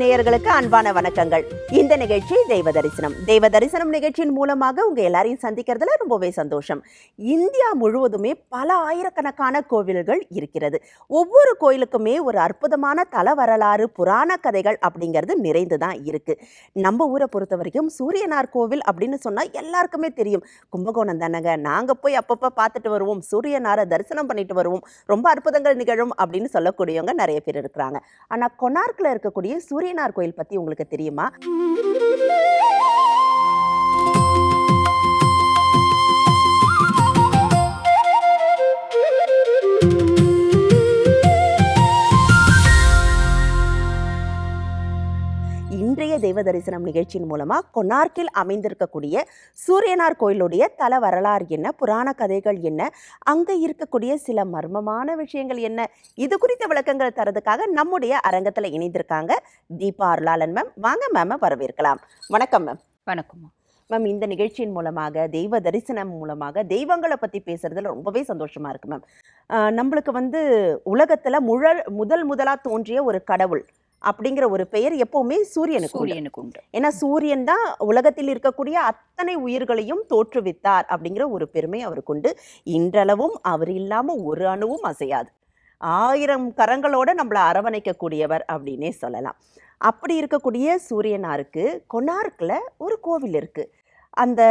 நேயர்களுக்கு அன்பான வணக்கங்கள். இந்த நிகழ்ச்சி தெய்வ தரிசனம். தெய்வ தரிசனம் நிகழ்ச்சியின் மூலமாக உங்க எல்லாரையும் சந்திக்கிறதுல ரொம்பவே சந்தோஷம். இந்தியா முழுவதுமே பல ஆயிரக்கணக்கான கோவில்கள் இருக்கிறது. ஒவ்வொரு கோயிலுக்குமே ஒரு அற்புதமான தல வரலாறு, புராண கதைகள் அப்படிங்கிறது நிறைந்துதான் இருக்கு. நம்ம ஊரை பொறுத்த வரைக்கும் சூரியனார் கோவில் அப்படின்னு சொன்னா எல்லாருக்குமே தெரியும். கும்பகோணம் தானங்க, நாங்க போய் அப்பப்ப பார்த்துட்டு வருவோம், சூரியனாரை தரிசனம் பண்ணிட்டு வருவோம், ரொம்ப அற்புதங்கள் நிகழும் அப்படின்னு சொல்லக்கூடியவங்க நிறைய பேர் இருக்கிறாங்க. ஆனா கொனார்க்ல இருக்கக்கூடிய சூரியனார் கோயில் பத்தி உங்களுக்கு தெரியுமா? இன்றைய தெய்வ தரிசனம் நிகழ்ச்சியின் மூலமா கொனார்க்கில் அமைந்திருக்கக்கூடிய சூரியனார் கோயிலுடைய தல வரலாறு என்ன, புராண கதைகள் என்ன, அங்க இருக்கக்கூடிய சில மர்மமான விஷயங்கள் என்ன, இது குறித்த விளக்கங்கள் தரதுக்காக நம்முடைய அரங்கத்துல இணைந்திருக்காங்க தீபா அருளாளன் மேம். வாங்க மேம வரவேற்கலாம். வணக்கம் மேம். வணக்கம் மேம். இந்த நிகழ்ச்சியின் மூலமாக, தெய்வ தரிசனம் மூலமாக தெய்வங்களை பத்தி பேசுறதுல ரொம்பவே சந்தோஷமா இருக்கு மேம். நம்மளுக்கு உலகத்துல முதலா தோன்றிய ஒரு கடவுள் அப்படிங்கிற ஒரு பெயர் எப்பவுமே சூரியனுக்கு உண்டு. ஏன்னா சூரியன் தான் உலகத்தில் இருக்கக்கூடிய அத்தனை உயிர்களையும் தோற்றுவித்தார் அப்படிங்கிற ஒரு பெருமை அவருக்கு உண்டு. இன்றளவும் அவர் இல்லாம ஒரு அணுவும் அசையாது. 1000 கரங்களோட நம்மளை அரவணைக்கக்கூடியவர் அப்படின்னே சொல்லலாம். அப்படி இருக்கக்கூடிய சூரியனாருக்கு கொனார்க்ல ஒரு கோவில் இருக்கு. அந்த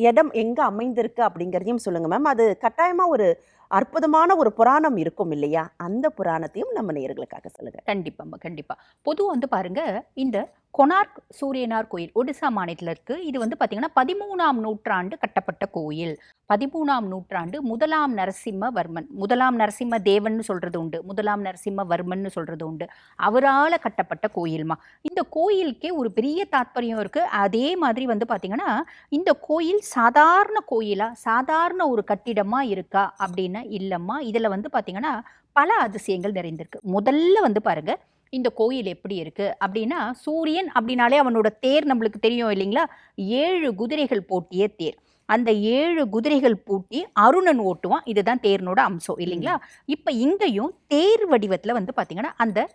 இடம் எங்க அமைந்திருக்கு அப்படிங்கிறதையும் சொல்லுங்க மேம். அது கட்டாயமா ஒரு அற்புதமான ஒரு புராணம் இருக்கும் இல்லையா? அந்த புராணத்தையும் நம்ம நேயர்களுக்காக சொல்லுங்க. கண்டிப்பா. பொதுவாக பாருங்க, இந்த கொனார்க் சூரியனார் கோயில் ஒடிசா மாநிலத்தில் இருக்கு. இது பார்த்தீங்கன்னா 13ஆம் நூற்றாண்டு கட்டப்பட்ட கோயில். 13ஆம் நூற்றாண்டு முதலாம் நரசிம்ம தேவன் சொல்றது உண்டு, முதலாம் நரசிம்மவர்மன் சொல்றது உண்டு. அவரால் கட்டப்பட்ட கோயில்மா. இந்த கோயிலுக்கே ஒரு பெரிய தாத்பரியம் இருக்கு. அதே மாதிரி பார்த்தீங்கன்னா இந்த கோயில் சாதாரண கோயிலா, சாதாரண ஒரு கட்டிடமா இருக்கா அப்படின்னா இல்லம்மா. இதுல பார்த்தீங்கன்னா பல அதிசயங்கள் நிறைந்திருக்கு. முதல்ல பாருங்க, இந்த கோயில் எப்படி இருக்கு அப்படின்னா, சூரியன் அப்படின்னாலே அவனோட தேர் நம்மளுக்கு தெரியும் இல்லைங்களா? 7 குதிரைகள் பூட்டிய தேர். அந்த 7 குதிரைகள் பூட்டி அருணன் ஓட்டுவான். இதுதான் தேர்னோட அம்சம் இல்லைங்களா? இப்ப இங்கேயும் தேர் வடிவத்துல பார்த்தீங்கன்னா அந்த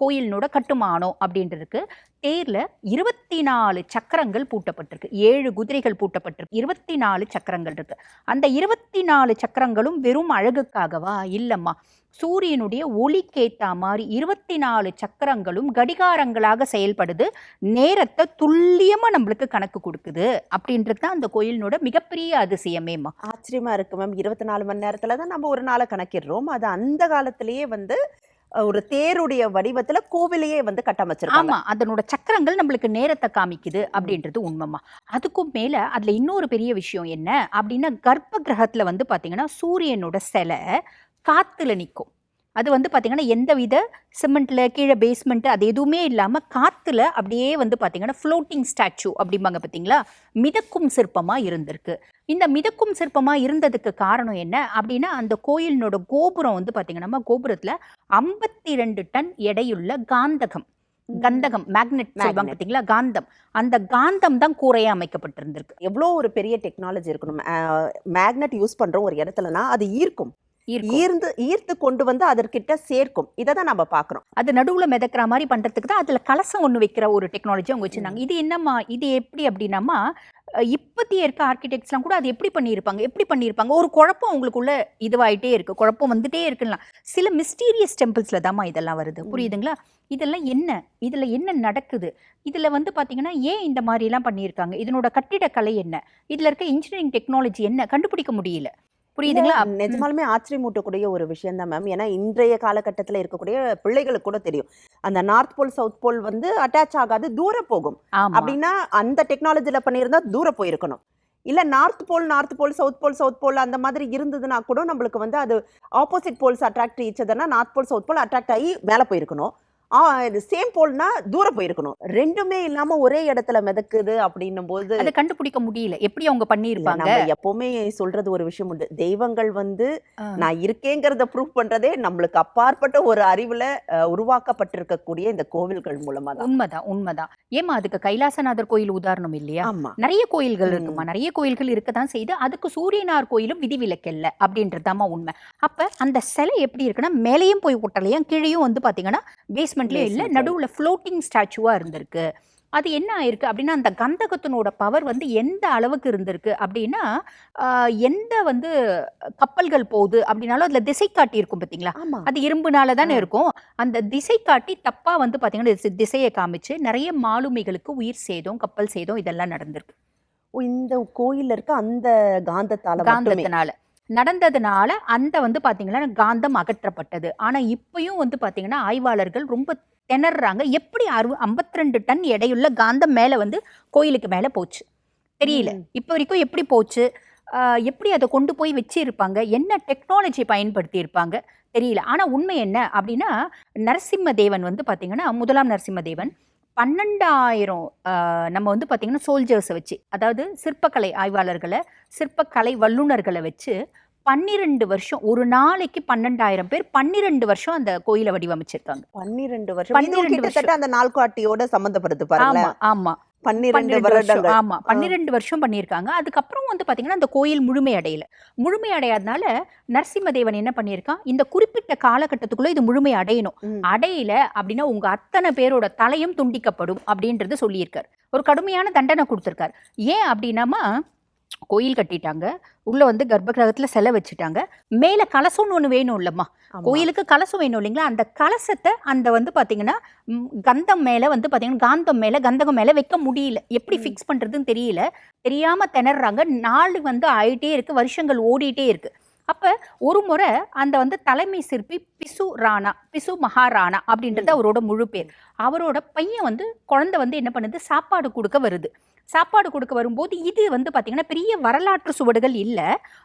கோயிலினோட கட்டுமானம் அப்படின்றதுக்கு தேர்ல 24 சக்கரங்கள் பூட்டப்பட்டிருக்கு. 7 குதிரைகள் பூட்டப்பட்டிருக்கு. 24 சக்கரங்கள் இருக்கு. அந்த 24 சக்கரங்களும் வெறும் அழகுக்காகவா? இல்லம்மா. சூரியனுடைய ஒளிக்கேத்த மாதிரி 24 சக்கரங்களும் கடிகாரங்களாக செயல்படுது. நேரத்தை துல்லியமா நம்மளுக்கு கணக்கு கொடுக்குது அப்படின்றது தான் அந்த கோயிலினோட மிகப்பெரிய அதிசயமேம்மா. ஆச்சரியமா இருக்கு மேம். 24 மணி நேரத்துல தான் நம்ம ஒரு நாளை கணக்கிடுறோம். அது அந்த காலத்திலேயே ஒரு தேருடைய வடிவத்துல கோவிலையே கட்டமைச்சிருக்காங்க. ஆமா, அதனோட சக்கரங்கள் நம்மளுக்கு நேரத்தை காமிக்குது அப்படின்றது உண்மைமா. அதுக்கும் மேல அதுல இன்னொரு பெரிய விஷயம் என்ன அப்படின்னா, கர்ப்ப கிரகத்துல பாத்தீங்கன்னா சூரியனோட சிலை காத்துல நிற்கும். அது பார்த்தீங்கன்னா எந்தவித சிமெண்ட்ல கீழே பேஸ்மெண்ட் அது எதுவுமே இல்லாமல் காத்துல அப்படியே பார்த்தீங்கன்னா ஃப்ளோட்டிங் ஸ்டாச்சு அப்படிம்பாங்க பார்த்தீங்களா, மிதக்கும் சிற்பமாக இருந்திருக்கு. இந்த மிதக்கும் சிற்பமாக இருந்ததுக்கு காரணம் என்ன அப்படின்னா, அந்த கோயிலினோட கோபுரம் பார்த்தீங்கன்னா கோபுரத்தில் 52 டன் எடையுள்ள கந்தகம் மேக்னெட் சொல்லுவாங்க பார்த்தீங்களா, காந்தம். அந்த காந்தம் தான் கூரையா அமைக்கப்பட்டிருந்திருக்கு. எவ்வளோ ஒரு பெரிய டெக்னாலஜி இருக்கணும். மேக்னெட் யூஸ் பண்றோம் ஒரு இடத்துலனா அது ஈர்த்து கொண்டு அதற்கிட்ட சேர்க்கும். இதை தான் நம்ம பார்க்குறோம். அது நடுவில் மிதக்கிற மாதிரி பண்ணுறதுக்கு தான் அதில் கலசம் ஒன்று வைக்கிற ஒரு டெக்னாலஜி அவங்க வச்சுருந்தாங்க. இது என்னம்மா, இது எப்படி அப்படின்னாம்மா, இப்போத்திய இருக்க ஆர்கிடெக்ட்ஸ்லாம் கூட அது எப்படி பண்ணியிருப்பாங்க ஒரு குழப்பம் உங்களுக்குள்ள இதுவாயிட்டே இருக்கு, குழப்பம் வந்துட்டே இருக்குன்னா. சில மிஸ்டீரியஸ் டெம்பிள்ஸில் தாம்மா இதெல்லாம் வருது. புரியுதுங்களா? இதெல்லாம் இதில் என்ன நடக்குது, இதில் பார்த்தீங்கன்னா ஏன் இந்த மாதிரிலாம் பண்ணியிருக்காங்க, இதனோட கட்டிடக்கலை என்ன, இதில் இருக்க இன்ஜினியரிங் டெக்னாலஜி என்ன கண்டுபிடிக்க முடியல. புரியுதுங்களா? நிஜமாலுமே ஆச்சரியமூட்டக்கூடிய ஒரு விஷயம் தான் மேம். ஏன்னா இன்றைய காலகட்டத்தில் இருக்கக்கூடிய பிள்ளைகளுக்கு கூட தெரியும், அந்த north pole south pole attach ஆகாது, தூரம் போகும். அப்படின்னா அந்த டெக்னாலஜில பண்ணியிருந்தா தூரம் போயிருக்கணும். இல்ல நார்த் போல் சவுத் போல் அந்த மாதிரி இருந்ததுன்னா கூட நம்மளுக்கு அது ஆப்போசிட் போல்ஸ் அட்ராக்ட் ஈச்சதுன்னா north pole south pole attract ஆகி மேலே போயிருக்கணும். சேம் போல்னா தூரம் போயிருக்கணும். ரெண்டுமே இல்லாம ஒரே இடத்துல மிதக்குது அப்படின்னும் போது அதை கண்டுபிடிக்க முடியல. எப்படி அவங்க பண்ணியிருப்பாங்க? எப்பவுமே சொல்றது ஒரு விஷயம் உண்டு, தெய்வங்கள் நான் இருக்கேங்கிறத ப்ரூவ் பண்றதே நம்மளுக்கு அப்பாற்பட்ட ஒரு அறிவுல உருவாக்கப்பட்டிருக்கக்கூடிய இந்த கோவில்கள் மூலமா தான். உண்மைதான். ஏமா அதுக்கு கைலாசநாதர் கோயில் உதாரணம் இல்லையா? நிறைய கோயில்கள் இருக்குமா, நிறைய கோயில்கள் இருக்கதான் செய்து. அதுக்கு சூரியனார் கோயிலும் விதிவிலக்கல்ல அப்படின்றதாமா உண்மை. அப்ப அந்த சிலை எப்படி இருக்குன்னா, மேலையும் போய் ஒட்டலையும் கீழையும் பாத்தீங்கன்னா பேஸ் பேஸ்மெண்ட்லயும் இல்ல, பேஸ்மெண்ட்ல நடுவுல ஃப்ளோட்டிங் ஸ்டாச்சுவா இருந்திருக்கு. அது என்ன ஆயிருக்கு அப்படின்னா, அந்த கந்தகத்தினோட பவர் வந்து எந்த அளவுக்கு இருந்திருக்கு அப்படின்னா, எந்த வந்து கப்பல்கள் போகுது அப்படின்னாலும் அதுல திசை காட்டி இருக்கும் பார்த்தீங்களா? ஆமா. அது இரும்புனால ஆ. தானே இருக்கும். அந்த திசை காட்டி தப்பா வந்து பார்த்தீங்கன்னா, திசைய காமிச்சு நெறைய மாலுமிகளுக்கு உயிர் சேதம், கப்பல் சேதம் இதெல்லாம் நடந்திருக்கு. ஓ! இந்த கோயில்ல இருக்க அந்த காந்தத்தால மட்டுமே. காந்தத்தினால. நடந்ததுனால அந்த வந்து பார்த்தீங்கன்னா, காந்தம் அகற்றப்பட்டது. ஆனா இப்பயும் வந்து பார்த்தீங்கன்னா, ஆய்வாளர்கள் ரொம்ப திணர்றாங்க. எப்படி 52 டன் எடையுள்ள காந்தம் மேல வந்து கோயிலுக்கு மேல போச்சு? தெரியல. ம். இப்ப வரைக்கும் எப்படி போச்சு? அ எப்படி அத கொண்டு போய் வச்சிருப்பாங்க? என்ன டெக்னாலஜி பயன்படுத்தி இருப்பாங்க? தெரியல. ஆனா உண்மை என்ன அப்டின்னா, நரசிம்ம தேவன் வந்து பார்த்தீங்கன்னா, முதலாம் நரசிம்ம தேவன் 12,000 நம்ம வந்து பார்த்தீங்கன்னா, சோல்ஜர்ஸ வச்சு, அதாவது சிற்பக்கலை ஆய்வாளர்கள, சிற்பக்கலை வல்லுனர்கள வச்சு 12 வருஷம், ஒரு நாளைக்கு 12,000 பேர் 12 வருஷம் அந்த கோயில வடிவமைச்சிருக்காங்க. 12 வருஷம். இதுவும் 12 கிட்டத்தட்ட வருஷம். அந்த நாள்காட்டியோட சம்மந்தப்படுது ஆமா, பாருங்களேன். ஆமா. 12 12 வருஷம். வருடங்கள். ஆமா. ஆ. 12 வருஷம் பண்ணியிருக்காங்க. அதுக்கப்புறம் வந்து பார்த்தீங்கன்னா, அந்த கோயில் முழுமையடையல. முழுமையடையாதனால நரசிம்மதேவன் என்ன பண்ணியிருக்கான், இந்த குறிப்பிட்ட காலகட்டத்துக்குள்ள இது முழுமை அடையணும். ம். அடையல அப்படின்னா, உங்க அத்தன பேரோட தலையும் துண்டிக்கப்படும் அப்படின்றது சொல்லியிருக்காரு. ஒரு கடுமையான தண்டனை குடுத்திருக்காரு. ஏன் அப்படின்னாமா, கோயில் கட்டிட்டாங்க. உள்ள வந்து கர்ப்ப கிரகத்துல சிலை வச்சுட்டாங்க. மேல கலசம்னு ஒண்ணு வேணும் இல்லம்மா? ஆமா. கோயிலுக்கு கலசம் வேணும் இல்லைங்களா? அந்த கலசத்த அந்த வந்து பார்த்தீங்கன்னா, கந்தம் மேல வந்து பார்த்தீங்கன்னா, காந்தம் மேல, கந்தகம் மேல வைக்க முடியல. எப்படி ம். ஃபிக்ஸ் பண்றதுன்னு தெரியல. தெரியாம திணர்றாங்க. நாள் வந்து ஆயிட்டே இருக்கு. வருஷங்கள் ஓடிட்டே இருக்கு. அப்ப ஒரு முறை அந்த வந்து தலைமை சிற்பி பிசு மகாராணா அப்படின்றது ம். அவரோட முழு பேர். அவரோட பையன் வந்து குழந்தை வந்து என்ன பண்ணுது, சாப்பாடு குடுக்க வருது. சாப்பாடு குடுக்க வரும்போது இது வந்து பார்த்தீங்கன்னா, பெரிய வரலாற்று சுவடுகள் இல்ல.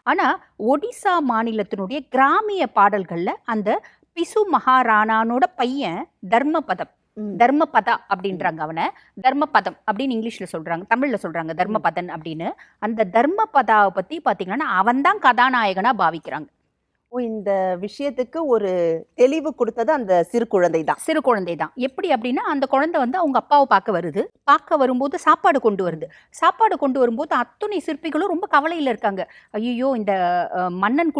ஆனா, ஒடிசா மாநிலத்தினுடைய கிராமிய பாடல்கள்ல அந்த பிசு மகாராணானோட பையன் தர்மபதம். ம். தர்மபதா ம். அப்படின்றாங்க அவன. தர்மபதம் அப்படின்னு இங்கிலீஷ்ல சொல்றாங்க. தமிழ்ல சொல்றாங்க ம். தர்மபதன் அப்படின்னு. அந்த தர்மபதாவ பத்தி பார்த்தீங்கன்னா, அவன் தான் கதாநாயகனா பாவிக்கிறாங்க. ஓ! இந்த விஷயத்துக்கு ஒரு தெளிவு குடுத்தது அந்த சிறு குழந்தை தான். சிறு குழந்தை தான். எப்படி அப்படின்னா, அந்த குழந்தை வந்து அவங்க அப்பாவ பார்க்க வருது. பார்க்க வரும்போது சாப்பாடு கொண்டு வருது. சாப்பாடு கொண்டு வரும்போது அத்துணை சிற்பிகளும் ரொம்ப கவலையில இருக்காங்க. ஐய்யயோ! இந்த மன்னன்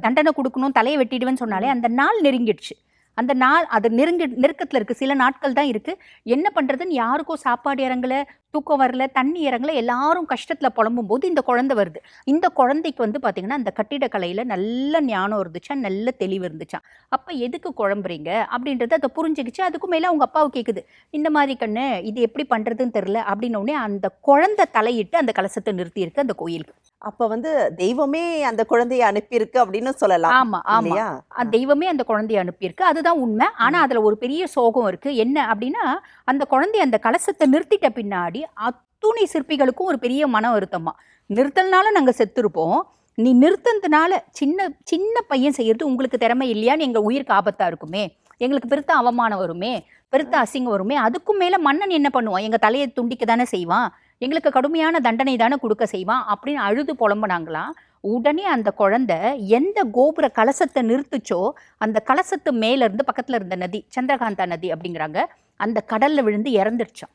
தண்டனை குடுக்கணும், தலைய வெட்டிடுவேன்னு சொன்னாலே, ம். அந்த நாள் நெருங்கிடுச்சு. அந்த நாள் அது நெருக்கத்துல இருக்கு. சில நாட்கள் தான் இருக்கு. என்ன பண்றதுன்னு யாருக்கும் சாப்பாடு இறங்கல, தூக்கம் வரல, தண்ணி இறங்கல. எல்லாரும் கஷ்டத்துல புலம்பும்போது இந்த குழந்தை வருது. இந்த குழந்தைக்கு வந்து பார்த்தீங்கன்னா, அந்த கட்டிடக்கலையில நல்ல ஞானம் இருந்துச்சாம், நல்ல தெளிவு இருந்துச்சாம். அப்ப எதுக்கு குழம்புறீங்க? அப்படின்றத அத புரிஞ்சுக்கிச்சு. அதுக்கும் மேல அவங்க அப்பாவ கேக்குது. இந்த மாரி கண்ணு, இது எப்படி பண்றதுன்னு தெரியல அப்படின்னோனே, அந்த குழந்தை தலையிட்டு அந்த கலசத்த நிறுத்தியிருக்கு அந்த கோயிலுக்கு. அப்ப வந்து தெய்வமே அந்த குழந்தைய அனுப்பியிருக்கு அப்படின்னு சொல்லலாம். ஆமா, ஆமா. இல்லையா? தெய்வமே அந்த குழந்தைய அனுப்பியிருக்கு. அதுதான் உண்மை. ஆனா, ம். அதுல ஒரு பெரிய சோகம் இருக்கு. என்ன அப்படின்னா, அந்த குழந்தைய அந்த கலசத்த நிறுத்திட்ட பின்னாடி, அத்துணை சிற்பிகளுக்கும் ஒரு பெரிய மன வருத்தமா. நிறுத்தல்னால நாங்க செத்துருப்போம். நீ நிறுத்தனதுனால சின்ன சின்ன பையன் செய்யறது உங்களுக்கு திறமை இல்லையான்னு எங்க உயிருக்கு ஆபத்தா இருக்குமே. எங்களுக்கு பெருத்த அவமானம் வருமே, பெருத்த அசிங்கம் வருமே. அதுக்கும் மேல மன்னன் என்ன பண்ணுவான்? எங்க தலைய துண்டிக்க தானே செய்வான். எங்களுக்கு கடுமையான தண்டனை தானே குடுக்க செய்வான். அப்படின்னு அழுது புலம்புனாங்களாம். உடனே அந்த குழந்தை எந்த கோபுர கலசத்த நிறுத்துச்சோ, அந்த கலசத்து மேல இருந்து பக்கத்துல இருந்த நதி, சந்திரகாந்தா நதி அப்படிங்கிறாங்க. அந்த கடல்ல விழுந்து இறந்துருச்சாம்.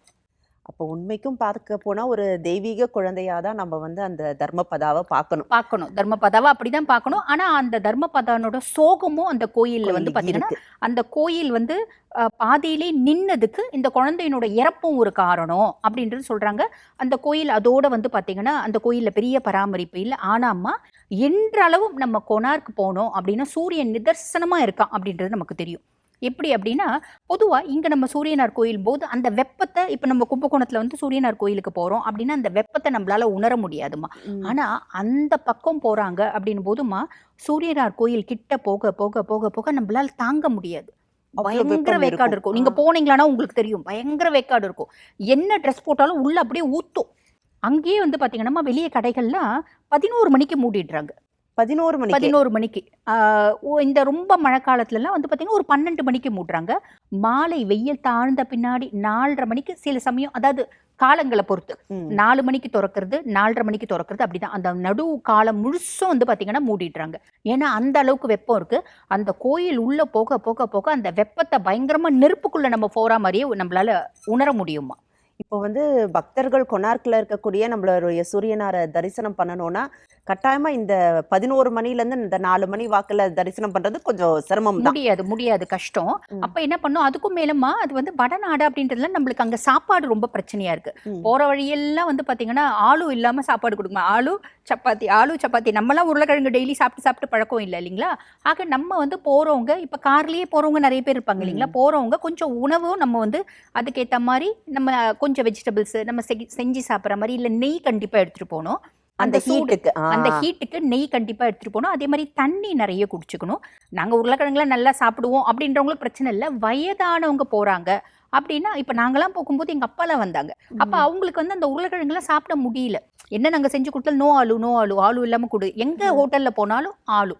அப்போ உண்மைக்கும் பார்க்க போனா ஒரு தெய்வீக குழந்தையா தான் நம்ம வந்து அந்த தர்மபதாவ பார்க்கணும். பார்க்கணும். தர்மபதாவ அப்படிதான் பார்க்கணும். ஆனா, அந்த தர்மபதானோட சோகமும் அந்த கோயில்ல வந்து கோயிலுக்கு பார்த்தீங்கன்னா, இருக்கு. அந்த கோயில் வந்து பாதியிலே நின்னதுக்கு இந்த குழந்தையினோட இறப்பும் ஒரு காரணம் அப்படின்றது சொல்றாங்க. அந்த கோயில் அதோட வந்து பார்த்தீங்கன்னா, அந்த கோயில்ல பெரிய பராமரிப்பு இல்ல. ஆனாம்மா, இன்றளவும் நம்ம கொனார்க் போனோம் அப்படின்னா, சூரியன் நிதர்சனமா இருக்கான் அப்படின்றது நமக்கு தெரியும். எப்படி அப்படின்னா, பொதுவா இங்க நம்ம சூரியனார் கோயில் போது அந்த வெப்பத்த இப்ப நம்ம கும்பகோணத்துல வந்து சூரியனார் கோயிலுக்கு போறோம் அப்படின்னா, அந்த வெப்பத்த நம்மளால உணர முடியாதும்மா. ம். ஆனா, அந்த பக்கம் போறாங்க அப்படின்னும் போதும்மா, சூரியனார் கோயில் கிட்ட போக, போக, போக, போக நம்மளால தாங்க முடியாது. அவ்ளோ பயங்கர வெப்பம் வேக்காடு இருக்கும். இருக்கும். ஆ. நீங்க போனீங்களான்னா உங்களுக்கு தெரியும். பயங்கர வேக்காடு இருக்கும். என்ன ட்ரெஸ் போட்டாலும் உள்ள அப்படியே ஊத்தும். அங்கேயே வந்து பார்த்தீங்கன்னா, வெளிய கடைகள்லாம் 11 மணிக்கு மூடிடுறாங்க. 11 மணிக்கே. 11 மணிக்கு. ஆ இந்த ரொம்ப மழை காலத்துலலாம் வந்து பார்த்தீங்கன்னா, ஒரு 12 மணிக்கு மூடுறாங்க. மாலை வெயில் தாழ்ந்த பின்னாடி 4:30 மணிக்கு சில சமயம் அதாவது காலங்கள பொறுத்து. ம். 4 மணிக்கு தொறக்கிறது, 4:30 மணிக்கு தொறக்கிறது அப்படிதான். அந்த நடு காலம் முழுசும் வந்து பார்த்தீங்கன்னா மூடிடுறாங்க. ஏன்னா, அந்த அளவுக்கு வெப்பம் இருக்கு. அந்த கோயில் உள்ள போக, போக, போக அந்த வெப்பத்த பயங்கரமா நெருப்புக்குள்ள நம்ம போறா மாரியே நம்மளால உணர முடியுமா. இப்போ வந்து பக்தர்கள் கொனார்க்ல இருக்கக்கூடிய நம்மளுடைய சூரியனார தரிசனம் பண்ணணும்னா, கட்டாயமா இந்த 11 மணிலேருந்து இந்த 4 மணி வாக்குல தரிசனம் பண்றது கொஞ்சம் சிரமம் தான். முடியாது கஷ்டம். ம். அப்ப என்ன பண்ணும், அதுக்கும் மேலமா அது வந்து வடநாடு அப்படின்றதுல நம்மளுக்கு அங்க சாப்பாடு ரொம்ப பிரச்சனையா இருக்கு. ம். போற வழியெல்லாம் வந்து பாத்தீங்கன்னா ஆளு இல்லாம சாப்பாடு கொடுக்குமா, ஆளு சப்பாத்தி. நம்மலாம் உருளைக்கிழங்கு டெய்லி சாப்பிட்டு சாப்பிட்டு பழக்கம் இல்லை இல்லைங்களா? ஆக நம்ம வந்து போறவங்க, இப்ப கார்லயே போறவங்க நிறைய பேர் இருப்பாங்க இல்லைங்களா? போறவங்க கொஞ்சம் உணவும் நம்ம வந்து அதுக்கேத்த மாதிரி நம்ம கொஞ்சம் வெஜிடபிள்ஸ் நம்ம செஞ்சு சாப்பிட்ற மாதிரி, இல்ல நெய் கண்டிப்பா எடுத்துட்டு போகணும். அந்த ஹீட்டுக்கு. அந்த ஹீட்டுக்கு நெய் கண்டிப்பா எடுத்துட்டு போகணும். அதே மாதிரி தண்ணி நிறைய குடிச்சுக்கணும். நாங்க உருளைக்கிழங்குலாம் நல்லா சாப்பிடுவோம் அப்படின்றவங்களுக்கு பிரச்சனை இல்லை. வயதானவங்க போறாங்க அப்படின்னா, இப்ப நாங்கெல்லாம் போகும்போது எங்க அப்பாலாம் வந்தாங்க. அப்ப அவங்களுக்கு வந்து அந்த உருளைக்கிழங்குலாம் சாப்பிட முடியல. என்ன நாங்க செஞ்சு கொடுத்தாலும் நோ ஆளு இல்லாம கொடு. எங்க ஹோட்டல்ல போனாலும் ஆளு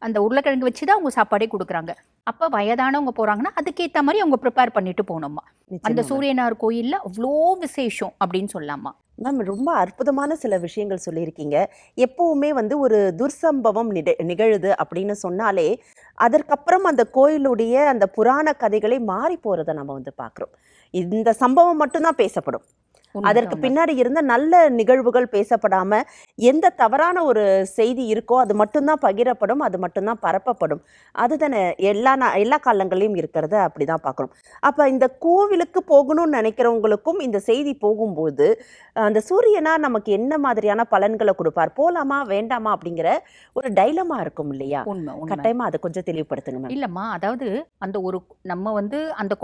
அந்த உருளைக்கிழங்கு வச்சு தான் அவங்க சாப்பாடே கொடுக்குறாங்க. அப்ப வயதானவங்க போறாங்கன்னா அதுக்கேத்த மாதிரி அவங்க ப்ரிப்பேர் பண்ணிட்டு போகணுமா. அந்த நிச்சயமா. சூரியனார் கோயில்ல அவ்வளோ விசேஷம் அப்படின்னு சொல்லலாமா. மேம் ரொம்ப அற்புதமான சில விஷயங்கள் சொல்லியிருக்கீங்க. எப்பவுமே வந்து ஒரு துர்சம்பவம் நிகழுது அப்படின்னு சொன்னாலே, அதற்கப்புறம் அந்த கோயிலுடைய அந்த புராண கதைகளே மாறி போறத நம்ம வந்து பார்க்குறோம். இந்த சம்பவம் மட்டும்தான் பேசப்படும். அதற்கு பின்னாடி இருந்த நல்ல நிகழ்வுகள் பேசப்படாம, எந்த தவறான ஒரு செய்தி இருக்கோ அது மட்டும்தான் பகிரப்படும், அது மட்டும்தான் பரப்பப்படும். அதுதானே எல்லா காலங்கள்லயும் இருக்கிறத அப்படிதான் பார்க்குறோம். அப்ப இந்த கோவிலுக்கு போகணும்னு நினைக்கிறவங்களுக்கும் இந்த செய்தி போகும்போது, அந்த சூரியனார் நமக்கு என்ன மாதிரியான பலன்கள குடுப்பார்? போலாமா? வேண்டாமா? அப்படிங்கிற ஒரு டைலமா இருக்கும் இல்லையா? உண்மை. கட்டாயமா அத கொஞ்சம் தெளிவுபடுத்துங்க மேம். இல்லம்மா, அதாவது அந்த ஒரு நம்ம வந்து அந்த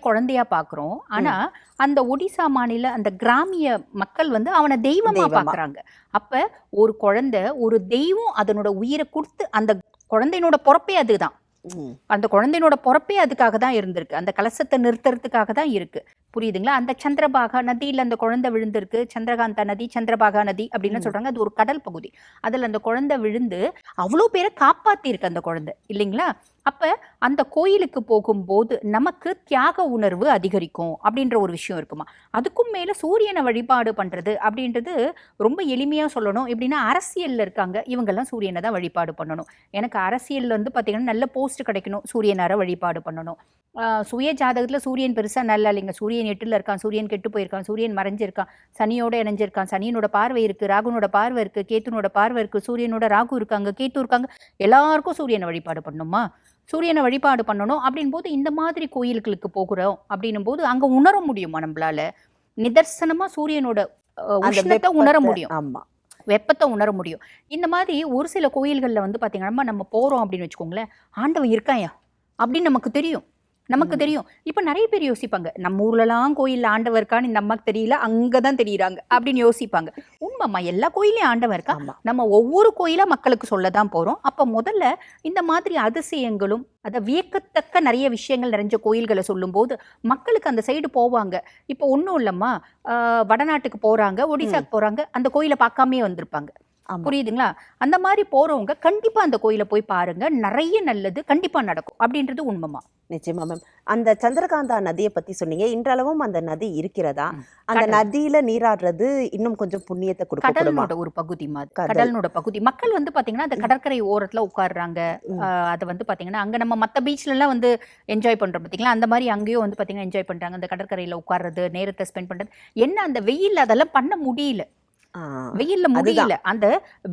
குழந்தையா பார்க்குறோம். ஆனா அந்த ஒடிசா மாநில அந்த கிராமிய மக்கள் வந்து அவனை தெய்வமா தெய்வமா. பார்க்குறாங்க. அப்ப ஒரு குழந்தை, ஒரு தெய்வம் அதனோட உயிரை கொடுத்து, அந்த குழந்தையினோட பொறப்பே அதுதான். ம். அந்த குழந்தையினோட பொறப்பே அதுக்காக தான் இருந்திருக்கு. அந்த கலசத்தை நிறுத்துறதுக்காக தான் இருக்கு. புரியுதுங்களா? அந்த சந்திரபாகா நதியில அந்த குழந்தை விழுந்திருக்கு. சந்திரகாந்தா நதி, சந்திரபாகா நதி அப்படின்னு சொல்றாங்க. அது ஒரு கடல் பகுதி. அதுல அந்த குழந்தை விழுந்து அவ்வளோ பேரை காப்பாத்தி இருக்கு அந்த குழந்தை இல்லைங்களா? அப்ப அந்த கோயிலுக்கு போகும்போது நமக்கு தியாக உணர்வு அதிகரிக்கும் அப்படின்ற ஒரு விஷயம் இருக்குமா. அதுக்கும் மேல சூரியனை வழிபாடு பண்றது அப்படின்றது ரொம்ப எளிமையா சொல்லணும். எப்படின்னா, அரசியல்ல இருக்காங்க, இவங்கெல்லாம் சூரியனை தான் வழிபாடு பண்ணணும். எனக்கு அரசியல்ல வந்து பாத்தீங்கன்னா நல்ல போஸ்ட் கிடைக்கணும், சூரியனாரை வழிபாடு பண்ணணும். சுய ஜாதகத்துல சூரியன் பெருசா நல்லா இல்லைங்க. சூரியன் 8ல இருக்கான், சூரியன் கெட்டு போயிருக்கான், சூரியன் மறைஞ்சிருக்கான், சனியோட இணைஞ்சிருக்கான், சனியனோட பார்வை இருக்கு, ராகுனோட பார்வை இருக்கு, கேத்துனோட பார்வை இருக்கு, சூரியனோட ராகு இருக்காங்க, கேத்து இருக்காங்க, எல்லாருக்கும் சூரியனை வழிபாடு பண்ணணுமா? சூரியனை வழிபாடு பண்ணணும் அப்படின் போது இந்த மாதிரி கோயில்களுக்கு போகிறோம் அப்படின்னும் போது அங்க உணர முடியுமா நம்மளால? நிதர்சனமா சூரியனோட அந்த உஷ்ணத்தை உணர வெப்பத்தை. முடியும், ஆமா. வெப்பத்தை உணர முடியும். இந்த மாதிரி ஒரு சில கோயில்கள்ல வந்து பாத்தீங்கன்னா நம்ம போறோம் அப்படின்னு வச்சுக்கோங்களேன், ஆண்டவன் இருக்காயா அப்படின்னு நமக்கு தெரியும். இப்ப நிறைய பேர் யோசிப்பாங்க, நம்ம ஊர்லலாம் கோயில்ல ஆண்டவர் இருக்கான்னு இந்த அம்மாக்கு தெரியல, அங்கதான் தெரியுறாங்க அப்படின்னு யோசிப்பாங்க. உண்மைமா, எல்லா கோயிலையும் ஆண்டவன் இருக்கா. ஆமா. நம்ம ஒவ்வொரு கோயிலா மக்களுக்கு சொல்லதான் போறோம். அப்ப முதல்ல இந்த மாதிரி அதிசயங்களும் அத வியக்கத்தக்க நிறைய விஷயங்கள் நிறைஞ்ச கோயில்களை சொல்லும்போது மக்களுக்கு அந்த சைடு போவாங்க. இப்போ ஒன்றும் இல்லம்மா, வடநாட்டுக்கு போறாங்க, ஒடிசாக்கு போறாங்க, அந்த கோயிலை பார்க்காமே வந்திருப்பாங்க. ஆமா. புரியுதுங்களா? அந்த மாதிரி போறவங்க கண்டிப்பா அந்த கோயிலை போய் பாருங்க, நிறைய நல்லது கண்டிப்பா நடக்கும் அப்படின்றது உண்மைமா. நிச்சயமா மேம். அந்த சந்திரகாந்தா நதியை பத்தி சொன்னீங்க. இன்றளவும் அந்த நதி இருக்கிறதா? அந்த கடல். நதியில நீராடுறது இன்னும் கொஞ்சம் புண்ணியத்தை கொடுக்கப்படுமா? கடலோட ஒரு பகுதி மாதிரி. கடல். கடலோட பகுதி. மக்கள் வந்து பாத்தீங்கன்னா அந்த கடற்கரை ஓரத்துல உட்கார்றாங்க. அது வந்து பாத்தீங்கன்னா அங்க நம்ம மத்த பீச்ல எல்லாம் வந்து என்ஜாய் பண்றோம் பாத்தீங்களா, அந்த மாதிரி அங்கேயும் வந்து பாத்தீங்கன்னா என்ஜாய் பண்றாங்க. அந்த கடற்கரையில உட்கார்றது, நேரத்தை ஸ்பெண்ட் பண்றது. என்ன அந்த வெயில் அதெல்லாம் பண்ண முடியல. ஆ, வெயில்ல அதுதான். முடியல. அந்த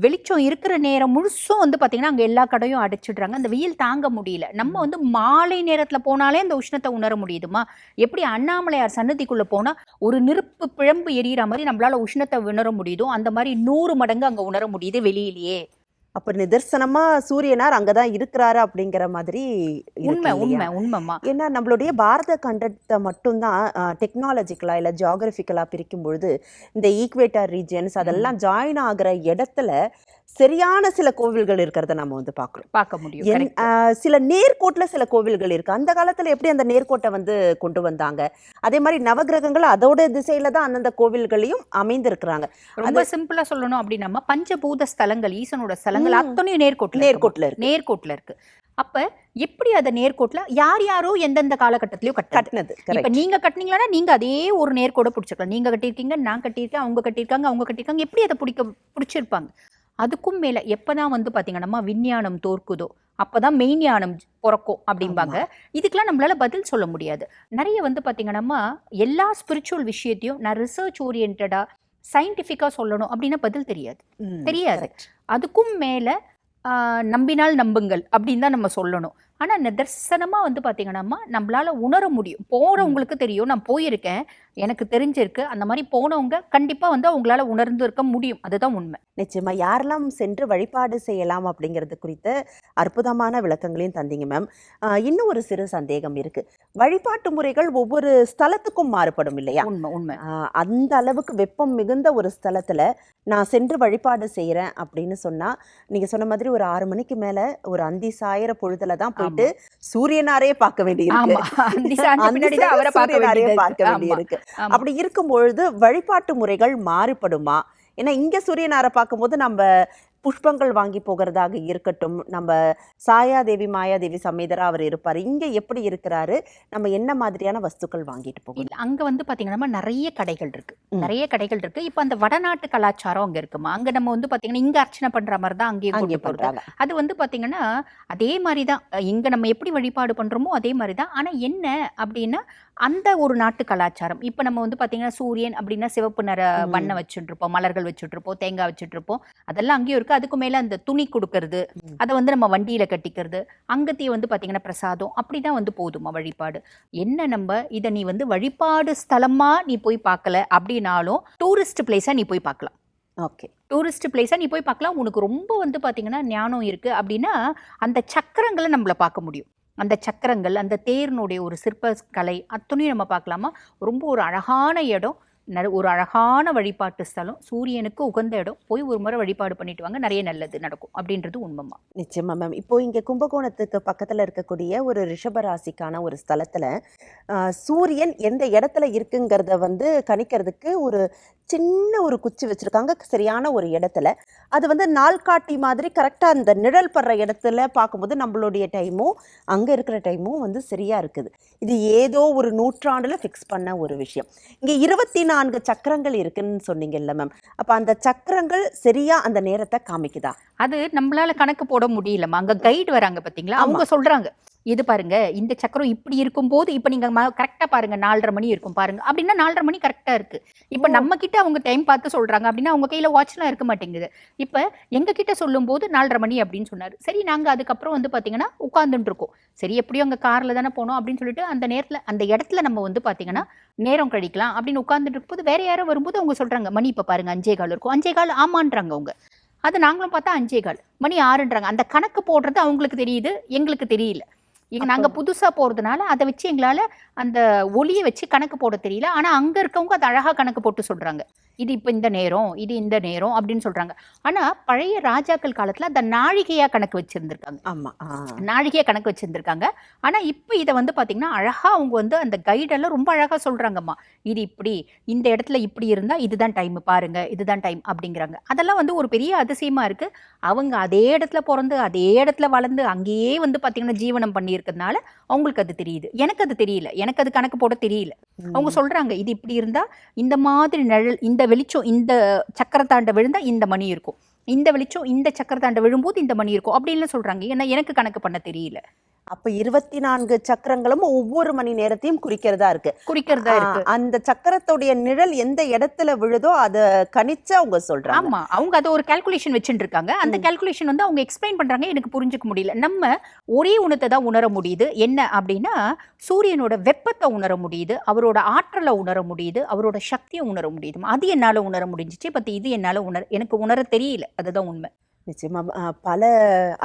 வெளிச்சம் இருக்கிற நேரம் முழுசும் வந்து பாத்தீங்கன்னா அங்க எல்லா கடையும் அடைச்சிடுறாங்க. அந்த வெயில் தாங்க முடியல. நம்ம வந்து மாலை நேரத்துல போனாலே அந்த உஷ்ணத்தை உணர முடியுதுமா. எப்படி அண்ணாமலையார் சன்னதிக்குள்ள போனா ஒரு நெருப்பு பிழம்பு எரியிற மாதிரி நம்மளால உஷ்ணத்தை உணர முடியுதோ, அந்த மாதிரி 100 மடங்கு அங்க உணர முடியுது வெளியிலேயே. அப்ப நிதர்சனமா சூரியனார் அங்கதான் இருக்கிறாரு அப்படிங்கிற மாதிரி இருக்கு உண்மை இல்லையா? உண்மைமா. ஏன்னா நம்மளுடைய பாரத கண்டத்தை மட்டும்தான் டெக்னாலஜிக்கலா இல்லை ஜியாகிரபிக்கலா பிரிக்கும் பொழுது இந்த ஈக்வேட்டர் ரீஜியன்ஸ் அதெல்லாம் ஜாயின் ஆகிற இடத்துல சரியான சில கோவில்கள் இருக்கிறத நம்ம வந்து பார்க்குறோம். பார்க்க முடியும். correct. சில நேர்கோட்டில் சில கோவில்கள் இருக்கு. அந்த காலத்துல எப்படி அந்த நேர்கோட்டை வந்து கொண்டு வந்தாங்க? அதே மாதிரி நவகிரகங்கள் அதோட திசையில தான் அந்தந்த கோவில்களையும் அமைந்திருக்கிறாங்க. ரொம்ப சிம்பிளா சொல்லணும் அப்படின்னா, பஞ்சபூத ஸ்தலங்கள், ஈசனோட ஸ்தலங்கள் அத்தனையும் நேர்கோட்டுல நேர்கோட்டில் இருக்கு. அப்ப எப்படி அத நேர்கோட்டுல யார் யாரோ எந்தெந்த காலகட்டத்திலயும் கட்டினது இப்ப correct. நீங்க கட்டினீங்கன்னா நீங்க அதே ஒரு நேர்கோட பிடிச்சிருக்கலாம். நீங்க கட்டியிருக்கீங்க, நான் கட்டியிருக்கேன், அவங்க கட்டியிருக்காங்க, எப்படி அதை பிடிச்சிருப்பாங்க. அதுக்கும் மேல எப்பதான் வந்து பாத்தீங்கன்னா விஞ்ஞானம் தோற்குதோ அப்பதான் மெய்ஞானம் பிறக்கும் அப்படிம்பாங்க. இதுக்கெல்லாம் நம்மளால பதில் சொல்ல முடியாது. நிறைய வந்து பாத்தீங்கன்னா எல்லா ஸ்பிரிச்சுவல் விஷயத்தையும் நான் ரிசர்ச் ஓரியன்டா சயின்டிஃபிக்கா சொல்லணும் அப்படின்னா பதில் தெரியாது. ம், தெரியாது. correct. அதுக்கும் மேல நம்பினால் நம்புங்கள் அப்படின்னு தான் நம்ம சொல்லணும். ஆனா நிதர்சனமா வந்து பாத்தீங்கன்னா நம்மளால உணர முடியும். போறவங்களுக்கு தெரியும், நான் போயிருக்கேன், எனக்கு தெரிஞ்சிருக்கு. அந்த மாதிரி போனவங்க கண்டிப்பா வந்து அவங்களால உணர்ந்து இருக்க முடியும். அதுதான் உண்மை. நிச்சயமா யாரெல்லாம் சென்று வழிபாடு செய்யலாம் அப்படிங்கிறது குறித்த அற்புதமான விளக்கங்களையும் தந்தீங்க மேம். இன்னும் ஒரு சிறு சந்தேகம் இருக்கு. வழிபாட்டு முறைகள் ஒவ்வொரு ஸ்தலத்துக்கும் மாறுபடும் இல்லையா? உண்மை உண்மை. அந்த அளவுக்கு வெப்பம் மிகுந்த ஒரு ஸ்தலத்துல நான் சென்று வழிபாடு செய்யறேன் அப்படின்னு சொன்னா, நீங்க சொன்ன மாதிரி ஒரு 6 மணிக்கு மேல ஒரு அந்தி சாயிற பொழுதுல தான் போயிட்டு சூரியனாரே பார்க்க வேண்டியிருக்கு. ஆமா. அந்த சாந்தி அந்த பின்னாடி தான் அவரை பார்க்க சூரியனாரே வேண்டியது பார்க்க இருக்கு. ஆமா வேண்டியிருக்கு. ஆமா. அப்படி இருக்கும் பொழுது வழிபாட்டு முறைகள் மாறுபடுமா? ஏன்னா இங்க சூரியனாரை பார்க்கும்போது நம்ம புஷ்பங்கள் வாங்கி போகிறதாக இருக்கட்டும், நம்ம சாயாதேவி மாயாதேவி சமேதரா அவர் இருப்பாரு. இங்க எப்படி இருக்கிறாரு? நம்ம என்ன மாதிரியான வஸ்துக்கள் வாங்கிட்டு போகணும்? இல்ல, அங்க வந்து பாத்தீங்கன்னா நிறைய கடைகள் இருக்கு. ம். நிறைய கடைகள் இருக்கு. இப்ப அந்த வடநாட்டு கலாச்சாரம் அங்க இருக்குமா, அங்க நம்ம வந்து பாத்தீங்கன்னா இங்க அர்ச்சனை பண்ற மாதிரி தான் அங்கேயும் அங்கே கொண்டு போறது. பண்றாங்க. அது வந்து பாத்தீங்கன்னா அதே மாதிரி தான் இங்க நம்ம எப்படி வழிபாடு பண்றோமோ அதே மாதிரி தான். ஆனா என்ன அப்படின்னா அந்த ஒரு நாட்டு கலாச்சாரம். இப்ப நம்ம வந்து பாத்தீங்கன்னா சூரியன் அப்படின்னா சிவப்பு நிற வண்ணம் வச்சுட்டு இருப்போம், மலர்கள் வச்சுட்டு இருப்போம், தேங்காய் வச்சுட்டு இருப்போம். அதெல்லாம் அங்கேயும் இருக்கு. அதுக்கு மேல அந்த துணி கொடுக்கறது, ம். அதை வந்து நம்ம வண்டியில கட்டிக்கிறது, அங்கத்தையும் வந்து பாத்தீங்கன்னா பிரசாதம் அப்படிதான் வந்து போதுமா வழிபாடு. என்ன நம்ம இதை நீ வந்து வழிபாடு ஸ்தலமா நீ போய் பார்க்கல அப்படின்னாலும் டூரிஸ்ட் பிளேஸா நீ போய் பார்க்கலாம். ஓகே. டூரிஸ்ட் பிளேஸா நீ போய் பார்க்கலாம். உனக்கு ரொம்ப வந்து பாத்தீங்கன்னா ஞானம் இருக்கு அப்படின்னா அந்த சக்கரங்களை நம்மள பார்க்க முடியும். அந்த சக்கரங்கள், அந்த தேர்னுடைய ஒரு சிற்ப கலை அத்தனையும் நம்ம பார்க்கலாமா. ரொம்ப ஒரு அழகான இடம், ஒரு அழகான வழிபாட்டு ஸ்தலம், சூரியனுக்கு உகந்த இடம். போய் ஒரு முறை வழிபாடு பண்ணிட்டு வாங்க, நிறைய நல்லது நடக்கும் அப்படின்றது உண்மைமா. நிச்சயமா மேம். இப்போ இங்க கும்பகோணத்துக்கு பக்கத்துல இருக்கக்கூடிய ஒரு ரிஷபராசிக்கான ஒரு ஸ்தலத்துல சூரியன் எந்த இடத்துல இருக்குங்கிறத வந்து கணிக்கிறதுக்கு ஒரு சின்ன ஒரு குச்சி வச்சிருக்காங்க, சரியான ஒரு இடத்துல. அது வந்து நாள்காட்டி மாதிரி கரெக்டா அந்த நிழல் படுற இடத்துல பார்க்கும்போது நம்மளுடைய டைமும் அங்க இருக்கிற டைமும் வந்து சரியா இருக்குது. இது ஏதோ ஒரு நூற்றாண்டுல ஃபிக்ஸ் பண்ண ஒரு விஷயம். இங்க 24 சக்கரங்கள் இருக்குன்னு சொன்னீங்கல்ல மேம். அப்ப அந்த சக்கரங்கள் சரியா அந்த நேரத்தை காமிக்குதா? அது நம்மளால கணக்கு போட முடியலம்மா. அங்க கைடு வராங்க பாத்தீங்களா, ஆமா. அவங்க சொல்றாங்க இது பாருங்க இந்த சக்கரம் இப்படி இருக்கும்போது இப்ப நீங்க கரெக்டா பாருங்க 4:30 மணி இருக்கும் பாருங்க அப்படின்னா 4:30 மணி கரெக்டா இருக்கு. இப்ப நம்ம கிட்ட அவங்க டைம் பார்த்து சொல்றாங்க அப்படின்னா அவங்க கையில வாட்ச்லாம் இருக்க மாட்டேங்குது. இப்ப எங்க கிட்ட சொல்லும் போது 4:30 மணி அப்படின்னு சொன்னாரு. சரி, நாங்க அதுக்கப்புறம் வந்து பாத்தீங்கன்னா உட்கார்ந்துட்டு இருக்கோம். சரி, எப்படியும் அங்க கார்ல தானே போனோம் அப்படின்னு சொல்லிட்டு அந்த நேரத்துல அந்த இடத்துல நம்ம வந்து பாத்தீங்கன்னா நேரம் கழிக்கலாம் அப்படின்னு உட்கார்ந்துட்டு இருக்கும்போது வேற யாரும் வரும்போது அவங்க சொல்றாங்க மணி இப்ப பாருங்க 5:15 இருக்கும். 5:15 ஆமான்றாங்க அவங்க. அது நாங்களும் பார்த்தா 5:15 மணி 6ன்றாங்க. அந்த கணக்கு போடுறது அவங்களுக்கு தெரியுது, எங்களுக்கு தெரியல. இங்க நாங்க புதுசா போறதுனால அதை வச்சு எங்களால அந்த ஒளியை வச்சு கணக்கு போட தெரியல. ஆனா அங்க இருக்கவங்க அது அழகா கணக்கு போட்டு சொல்றாங்க. இது இப்ப இந்த நேரம், இது இந்த நேரம் அப்படின்னு சொல்றாங்க. ஆனா பழைய ராஜாக்கள் காலத்துல அந்த நாழிகையா கணக்கு வச்சிருந்திருக்காங்க. ஆமா. நாழிகையா கணக்கு வச்சிருந்திருக்காங்க. ஆனா இப்ப இதை வந்து பாத்தீங்கன்னா அழகா அவங்க வந்து அந்த கைடெல்லாம் ரொம்ப அழகா சொல்றாங்கம்மா. இது இப்படி இந்த இடத்துல இப்படி இருந்தா இதுதான் டைம் பாருங்க, இதுதான் டைம் அப்படிங்கிறாங்க. அதெல்லாம் வந்து ஒரு பெரிய அதிசயமா இருக்கு. அவங்க அதே இடத்துல பிறந்து அதே இடத்துல வளர்ந்து அங்கேயே வந்து பாத்தீங்கன்னா ஜீவனம் பண்ணியிருக்கிறதுனால அவங்களுக்கு அது தெரியுது. எனக்கு அது தெரியல, எனக்கு அது கணக்கு போட தெரியல. அவங்க சொல்றாங்க இது இப்படி இருந்தா இந்த மாதிரி நிழல், இந்த வெளிச்சம் இந்த சக்கரத்தாண்ட விழுந்தா இந்த மணி இருக்கும், இந்த வெளிச்சம் இந்த சக்கரத்தாண்ட விழும்போது இந்த மணி இருக்கும் அப்படின்னு சொல்றாங்க. ஏன்னா எனக்கு கணக்கு பண்ண தெரியல. அப்ப 24 சக்கரங்களும் ஒவ்வொரு மணி நேரத்தையும் குறிக்கிறதா இருக்கு. அந்த சக்கரத்துடைய நிழல் எந்த இடத்துல விழுதோ அத கணிச்சு அவங்க சொல்றாங்க. ஆமா, அவங்க அதை ஒரு கால்குலேஷன் வச்சுட்டு இருக்காங்க. அந்த கால்குலேஷன் வந்து அவங்க எக்ஸ்பிளைன் பண்றாங்க. எனக்கு புரிஞ்சுக்க முடியல. நம்ம ஒரே உணத்தை தான் உணர முடியுது. என்ன அப்படின்னா சூரியனோட வெப்பத்தை உணர முடியுது, அவரோட ஆற்றலை உணர முடியுது, அவரோட சக்தியை உணர முடியுது. அது என்னால உணர முடிஞ்சிச்சு. பட் இது என்னால எனக்கு உணர தெரியல. அதுதான் உண்மை. நிச்சயமா பல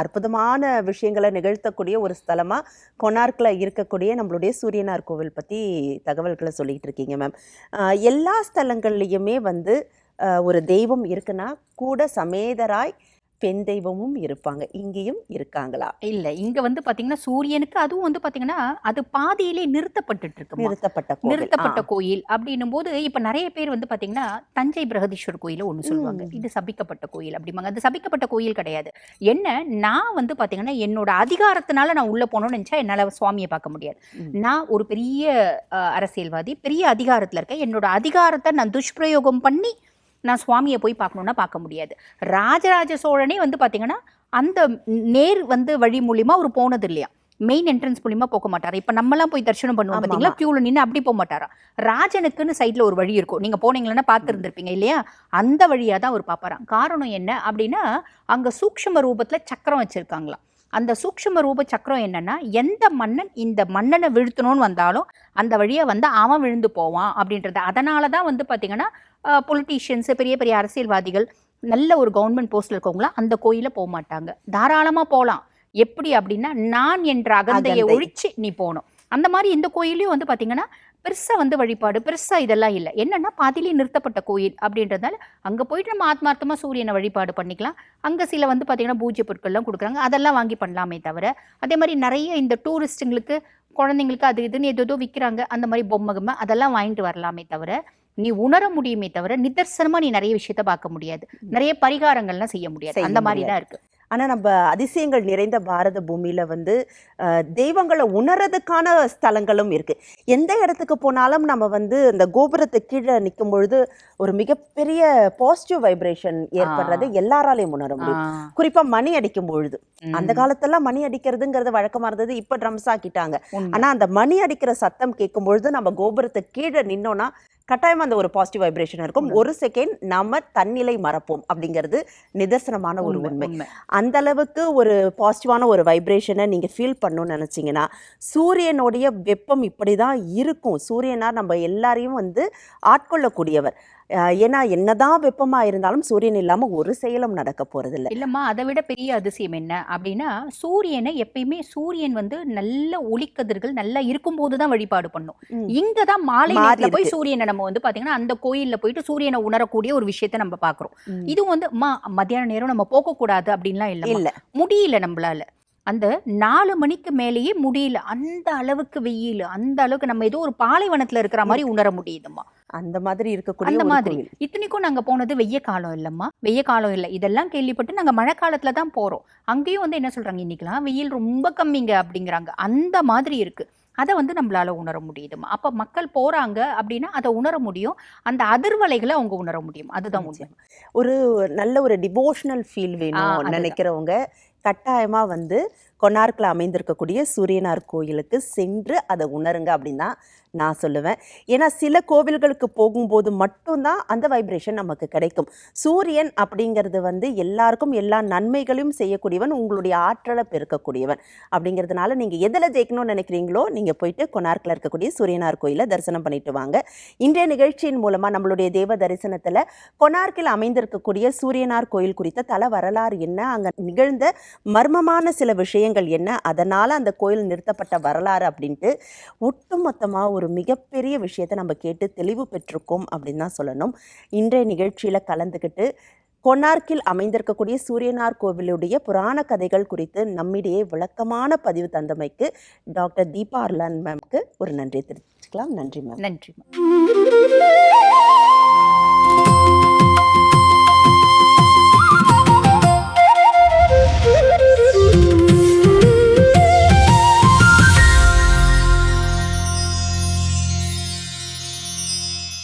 அற்புதமான விஷயங்களை நிகழ்த்தக்கூடிய ஒரு ஸ்தலமா கொனார்க்ல இருக்கக்கூடிய நம்மளுடைய சூரியனார் கோவில் பத்தி தகவல்களை சொல்லிட்டு இருக்கீங்க மேம். எல்லா ஸ்தலங்கள்லையுமே வந்து ஒரு தெய்வம் இருக்குன்னா கூட சமேதராய் பெண் தெய்வமும் இருப்பாங்க. இங்கேயும் இருக்காங்களா? இல்ல, இங்க வந்து பாத்தீங்கன்னா சூரியனுக்கு அதுவும் வந்து பாத்தீங்கன்னா அது பாதியிலே நிறுத்தப்பட்டுட்டு இருக்கு. நிறுத்தப்பட்ட கோயில் அப்படின்னும் போது இப்ப நிறைய பேர் வந்து பாத்தீங்கன்னா தஞ்சை பிரகதீஸ்வரர் கோயில ஒண்ணு சொல்லுவாங்க, இது சபிக்கப்பட்ட கோயில் அப்படிம்பாங்க. அது சபிக்கப்பட்ட கோயில் கிடையாது. என்ன, நான் வந்து பாத்தீங்கன்னா என்னோட அதிகாரத்தினால நான் உள்ள போனோம்னு நினைச்சா என்னால சுவாமியை பார்க்க முடியாது. நான் ஒரு பெரிய அரசியல்வாதி, பெரிய அதிகாரத்துல இருக்கேன். என்னோட அதிகாரத்தை நான் துஷ்பிரயோகம் பண்ணி நான் சுவாமியை போய் பார்க்கணுன்னா பார்க்க முடியாது. ராஜராஜ சோழனே வந்து பார்த்தீங்கன்னா அந்த நேர் வந்து வழி மூலியமா அவர் போனது இல்லையா. மெயின் என்ட்ரன்ஸ் மூலியமா போக மாட்டாரா? இப்ப நம்மலாம் போய் தரிசனம் பண்ணுவோம் ஆமா, பாத்தீங்களா, ஆமா. கியூல நின்னு அப்படி போக மாட்டாரா? ராஜனுக்குன்னு சைட்ல ஒரு வழி இருக்கும். நீங்க போனீங்கன்னா பார்த்திருந்திருப்பீங்க இல்லையா? அந்த வழியா தான் அவர் பாப்பாராம். காரணம் என்ன அப்படின்னா, அங்க சூக்ஷ்ம ரூபத்துல சக்கரம் வச்சிருக்காங்களாம். அந்த சூக்ஷ்ம ரூப சக்கரம் என்னன்னா, எந்த மன்னன் இந்த மன்னனை வீழ்த்தணும்னு வந்தாலும் அந்த வழியா வந்து அவன் விழுந்து போவான் அப்படின்றது. அதனால தான் வந்து பாத்தீங்கன்னா பொலிட்டீஷியன்ஸ், பெரிய பெரிய அரசியல்வாதிகள், நல்ல ஒரு கவர்மெண்ட் போஸ்ட்ல இருக்கவங்களாம் அந்த கோயில போக மாட்டாங்க. தாராளமா போலாம். எப்படி அப்படின்னா, நான் என்ற அகந்தையை அகந்தை. ஒழிச்சு நீ போகணும். அந்த மாதிரி இந்த கோயிலையும் வந்து பாத்தீங்கன்னா பெருசா வந்து வழிபாடு பெருசா இதெல்லாம் இல்லை. என்னன்னா பாதியிலே நிறுத்தப்பட்ட கோயில் அப்படின்றதால அங்க போயிட்டு நம்ம ஆத்மார்த்தமா சூரியனை வழிபாடு பண்ணிக்கலாம். அங்க சில வந்து பாத்தீங்கன்னா பூஜை பொருட்கள்லாம் கொடுக்குறாங்க, அதெல்லாம் வாங்கி பண்ணலாமே தவிர, அதே மாதிரி நிறைய இந்த டூரிஸ்ட்டுங்களுக்கு குழந்தைங்களுக்கு அது இதுன்னு ஏதோ விற்கிறாங்க, அந்த மாதிரி பொம்மை அதெல்லாம் வாங்கிட்டு வரலாமே தவிர, நீ உணர முடியுமே தவிர நிதர்சனமா நீ நிறைய விஷயத்த பார்க்க முடியாது, நிறைய பரிகாரங்கள்லாம் செய்ய முடியாது. செய்ய அந்த மாதிரி முடியாது. தான் இருக்கு. ஆனா நம்ம அதிசயங்கள் நிறைந்த பாரத பூமியில வந்து தெய்வங்களை உணர்றதுக்கான ஸ்தலங்களும் இருக்கு. எந்த இடத்துக்கு போனாலும் நம்ம வந்து இந்த கோபுரத்துக்கு கீழே நிற்கும் பொழுது ஒரு மிகப்பெரிய பாசிட்டிவ் வைப்ரேஷன் ஏற்படுறதை எல்லாராலையும் உணர முடியும். குறிப்பா மணி அடிக்கும் பொழுது, அந்த காலத்தெல்லாம் மணி அடிக்கிறதுங்கிறது வழக்கமா இருந்தது, இப்ப ட்ரம்ஸ் ஆக்கிட்டாங்க. ஆனா அந்த மணி அடிக்கிற சத்தம் கேட்கும் பொழுது நம்ம கோபுரத்துக்கு கீழே நின்னோம்னா கட்டாயமா அந்த ஒரு பாசிட்டிவ் வைப்ரேஷன் இருக்கும். ஒரு செகண்ட் நம்ம தன்னிலை மறப்போம் அப்படிங்கிறது நிதர்சனமான ஒரு உண்மை. அந்த அளவுக்கு ஒரு பாசிட்டிவான ஒரு வைப்ரேஷனை நீங்க ஃபீல் பண்ணணும்னு நினைச்சீங்கன்னா, சூரியனுடைய வெப்பம் இப்படிதான் இருக்கும். சூரியனார் நம்ம எல்லாரையும் வந்து ஆட்கொள்ளக்கூடியவர். ஏன்னா என்னதான் வெப்பமா இருந்தாலும் சூரியன் இல்லாம ஒரு செயலும் நடக்க போறதில்லை. இல்லம்மா, அதை விட பெரிய அதிசயம் என்ன அப்படின்னா, சூரியனை எப்பயுமே சூரியன் வந்து நல்ல ஒளிக்கதிர்கள் நல்லா இருக்கும்போது தான் வழிபாடு பண்ணும். இங்க தான் மாலை மாறி நேரத்துல போய் இருக்கு. சூரியனை நம்ம வந்து பாத்தீங்கன்னா அந்த கோயில்ல போயிட்டு சூரியனை உணரக்கூடிய ஒரு விஷயத்தை நம்ம பாக்குறோம். இது வந்து மத்தியான நேரம் நம்ம போக கூடாது அப்படின்லாம் இல்ல, இல்ல முடியல நம்மளால. அந்த 4 மணிக்கு மேலேயே முடியல. அந்த அளவுக்கு வெயில், அந்த அளவுக்கு நம்ம ஏதோ ஒரு பாலைவனத்துல இருக்கிற மாதிரி உணர முடியுதும்மா. அந்த மாதிரி இருக்கக்கூடிய அந்த ஒரு மாதிரி கோவில். இத்தனைக்கும் நாங்க போனது வெய்ய காலம் இல்லம்மா, வெய்ய காலம் இல்லை. இதெல்லாம் கேள்விப்பட்டு நாங்க மழை காலத்துல தான் போறோம். அங்கேயும் வந்து என்ன சொல்றாங்க, இன்னைக்கெல்லாம் வெயில் ரொம்ப கம்மிங்க அப்படிங்கிறாங்க. அந்த மாதிரி இருக்கு. அதை வந்து நம்மளால உணர முடியுதுமா. அப்ப மக்கள் போறாங்க அப்படின்னா அதை உணர முடியும். அந்த அதிர்வலைகளை அவங்க உணர முடியும். அதுதான் உண்மை. ஒரு நல்ல ஒரு டிவோஷனல் ஃபீல் வேணும் அதுதான். நினைக்கிறவங்க கட்டாயமா வந்து கொனார்க்கில் அமைந்திருக்கக்கூடிய சூரியனார் கோயிலுக்கு சென்று அதை உணருங்க அப்படின்னு தான் நான் சொல்லுவேன். ஏன்னா சில கோவில்களுக்கு போகும்போது மட்டும்தான் அந்த வைப்ரேஷன் நமக்கு கிடைக்கும். சூரியன் அப்படிங்கிறது வந்து எல்லாருக்கும் எல்லா நன்மைகளையும் செய்யக்கூடியவன், உங்களுடைய ஆற்றலை பெருக்கக்கூடியவன். அப்படிங்கிறதுனால நீங்கள் எதில் ஜெயிக்கணும்னு நினைக்கிறீங்களோ நீங்கள் போயிட்டு கொனார்க்கில் இருக்கக்கூடிய சூரியனார் கோயிலை தரிசனம் பண்ணிட்டு வாங்க. இன்றைய நிகழ்ச்சியின் மூலமாக நம்மளுடைய தேவ தரிசனத்தில் கொனார்க்கில் அமைந்திருக்கக்கூடிய சூரியனார் கோயில் குறித்த தல வரலாறு என்ன, அங்கே நிகழ்ந்த மர்மமான சில விஷயங்கள் என்ன, அதனால் அந்த கோயில் நிறுத்தப்பட்ட வரலாறு அப்படின்ட்டு ஒட்டுமொத்தமாக ஒரு மிகப்பெரிய விஷயத்தை நம்ம கேட்டு தெளிவு பெற்றிருக்கோம் அப்படின்னு தான் சொல்லணும். இன்றைய நிகழ்ச்சியில் கலந்துக்கிட்டு கொனார்க்கில் அமைந்திருக்கக்கூடிய சூரியனார் கோவிலுடைய புராண கதைகள் குறித்து நம்மிடையே விளக்கமான பதிவு தந்தமைக்கு டாக்டர் தீபா அர்லான் மேம்க்கு ஒரு நன்றி தெரிவிச்சுக்கலாம். நன்றி மேம். நன்றி.